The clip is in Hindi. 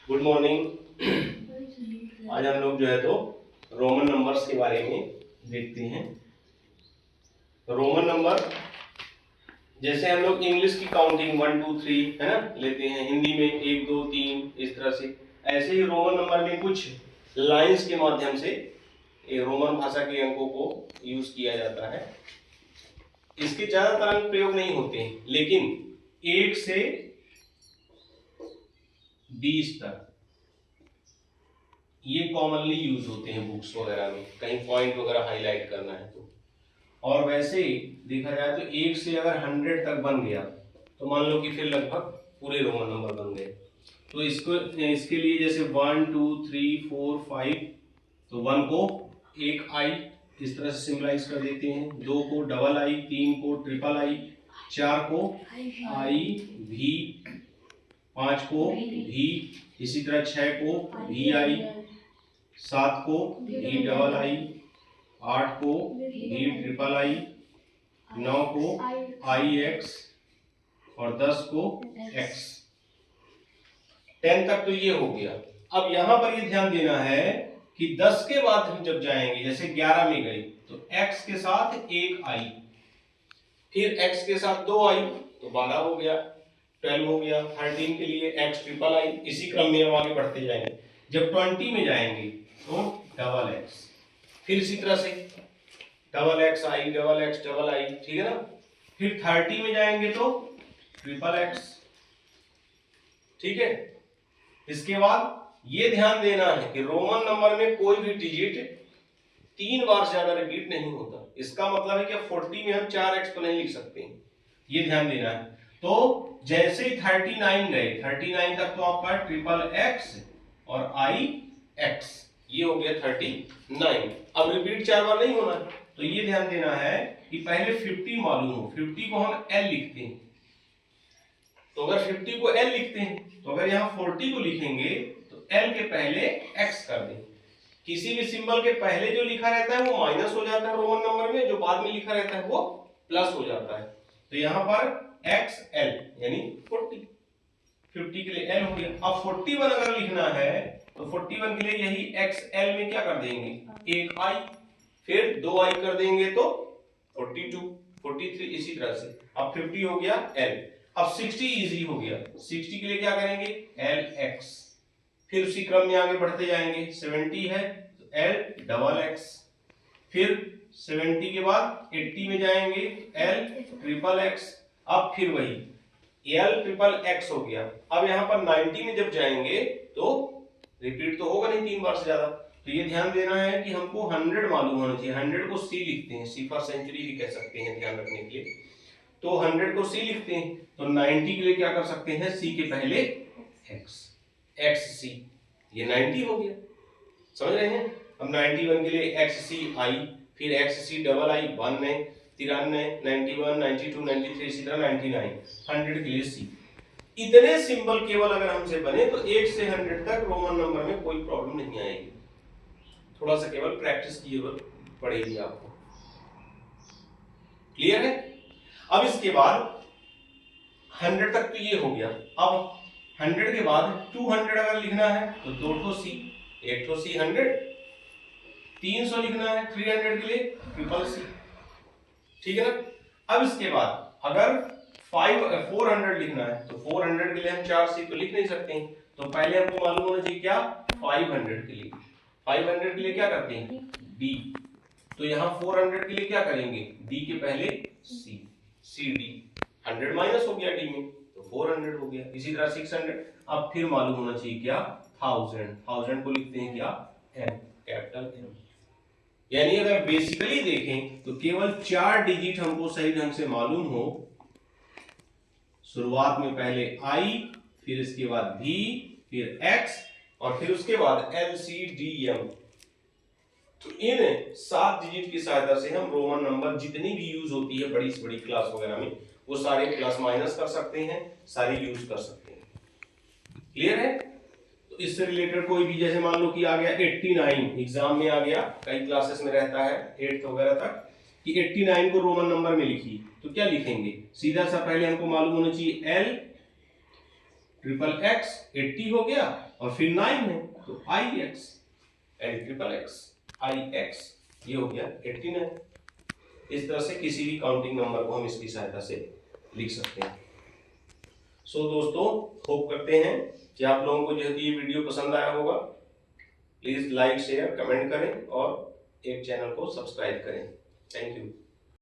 Good morning. आज हम लोग जो है तो रोमन नंबर्स के बारे में देखते हैं। रोमन नंबर जैसे हम लोग इंग्लिश की काउंटिंग 1 2 3 है ना लेते हैं, हिंदी में 1 2 3 इस तरह से, ऐसे ही रोमन नंबर में कुछ लाइंस के माध्यम से रोमन भाषा के अंकों को यूज किया जाता है। इसके ज्यादातर अंक प्रयोग नहीं होते हैं, लेकिन 1 से 20 तक ये कॉमनली यूज होते हैं बुक्स वगैरह में, कहीं पॉइंट वगैरह हाईलाइट करना है तो। और वैसे ही देखा जाए तो 1 से अगर 100 तक बन गया तो मान लो कि फिर लगभग पूरे रोमन नंबर बन गए। तो इसके लिए जैसे 1 2 3 4 5, तो 1 को एक आई इस तरह से सिंबलाइज कर देते हैं, 2 को डबल आई, 3 को ट्रिपल आई, 4 को आई भी, 5 को भी, इसी तरह 6 को भी आई, 7 को भी डबल आई, 8 को भी ट्रिपल आई, 9 को आई एक्स और 10 को एक्स। 10 तक तो ये हो गया। अब यहां पर ये ध्यान देना है कि 10 के बाद हम जब जाएंगे, जैसे 11 में गई तो x के साथ एक आई, फिर x के साथ 2 आई तो 12 हो गया, 12 हो गया, 13 के लिए x ट्रिपल आई, इसी क्रम में हम आगे बढ़ते जाएंगे। जब 20 में जाएंगे तो डबल x, फिर इसी तरह से डबल x आई, डबल x डबल आई, ठीक है ना। फिर 30 में जाएंगे तो ट्रिपल x, ठीक है। इसके बाद ये ध्यान देना है कि रोमन नंबर में कोई भी डिजिट 3 बार से ज्यादा रिपीट नहीं होता। इसका मतलब है कि 40 में हम 4x तो नहीं लिख सकते, ये ध्यान देना है। तो जैसे ही 39 गए, 39 तक तो आपका ट्रिपल x और आई x, ये हो गया 39। अब रिपीट 4 बार नहीं होना, तो ये ध्यान देना है कि पहले 50 मालूम हो, 50 को हम l लिखते हैं। तो अगर 50 को l लिखते हैं तो अगर यहाँ 40 को लिखेंगे तो l के पहले x कर दें। किसी भी सिंबल के पहले जो लिखा रहता है वो माइनस हो जाता है रोमन नंबर में, जो बाद में लिखा रहता है वो प्लस हो जाता है। तो यहाँ पर xl यानी 40, 50 के लिए l हो गया। अब 41 अगर लिखना है तो 41 के लिए यही xl में क्या कर देंगे, एक i, फिर 2 i कर देंगे तो 42, 43, इसी तरह से। अब 50 हो गया l। अब 60 इजी हो गया, 60 के लिए क्या करेंगे, lx, फिर उसी क्रम में आगे बढ़ते जाएंगे। 70 है तो l डबल x, फिर 70 के बाद 80 में जाएंगे l ट्रिपल x, अब फिर वही l ट्रिपल x हो गया। अब यहाँ पर 90 में जब जाएंगे तो रिपीट तो होगा नहीं 3 बार से ज्यादा, तो ये ध्यान देना है कि हमको 100 मालूम होना चाहिए। 100 को c लिखते हैं, c फॉर सेंचुरी भी कह सकते हैं ध्यान रखने के लिए। तो 100 को c लिखते हैं, तो 90 के लिए क्या कर सकते हैं, c के पहले x, xc, ये 90 हो गया, समझ रहे हैं। अब 91 के लिए xc आई, फिर xc डबल आई, 92, 93, 91, 92, 93, इसी तरह 99, 100 के लिए c। इतने सिंबल केवल अगर हमसे बने तो 1 से 100 तक रोमन नंबर में कोई प्रॉब्लम नहीं आएगी। थोड़ा सा केवल प्रैक्टिस की जरूरत पड़ेगी आपको। क्लियर है। अब इसके बाद 100 तक तो ये हो गया। अब 100 के बाद 200 अगर लिखना है तो 2 ठो सी, 1 ठो सी 100, 300 लिखना है 300 के लिए ट्रिपल सी, ठीक है ना। अब इसके बाद अगर 400 लिखना है तो 400 के लिए हम 4 सी तो लिख नहीं सकते हैं, तो पहले हमको मालूम होना चाहिए क्या, 500 के लिए, 500 के लिए क्या करते हैं डी, तो यहाँ 400 के लिए क्या करेंगे, डी के पहले सी, सी डी, 100 माइनस हो गया डी में तो 400 हो गया। इसी तरह 600, अब फिर मालूम होना चाहिए क्या, 1000, 1000 को लिखते हैं क्या, एम, कैपिटल एम। यानी अगर बेसिकली देखें तो केवल 4 डिजिट हमको सही ढंग से मालूम हो, शुरुआत में पहले आई, फिर इसके बाद भी, फिर एक्स, और फिर उसके बाद एल सी डी एम। तो इन 7 डिजिट की सहायता से हम रोमन नंबर जितनी भी यूज होती है बड़ी से बड़ी क्लास वगैरह में, वो सारे प्लस माइनस कर सकते हैं, सारे यूज कर सकते हैं। क्लियर है। तो इससे रिलेटेड कोई भी, जैसे मान लो कि आ गया 89, एग्जाम में आ गया, कई क्लासेस में रहता है 8th वगैरह तक, कि 89 को रोमन नंबर में लिखिए, तो क्या लिखेंगे, सीधा सा पहले हमको मालूम होना चाहिए एल ट्रिपल एक्स 80 हो गया और फिर 9 है तो आई एक्स, एल ट्रिपल एक्स आई एक्स, ये हो गया 89। इस तरह से किसी भी काउंटिंग नंबर को हम इसकी सहायता से लिख सकते हैं। सो दोस्तों, होप करते हैं कि आप लोगों को जो है ये वीडियो पसंद आया होगा। प्लीज लाइक शेयर कमेंट करें और एक चैनल को सब्सक्राइब करें। Thank you.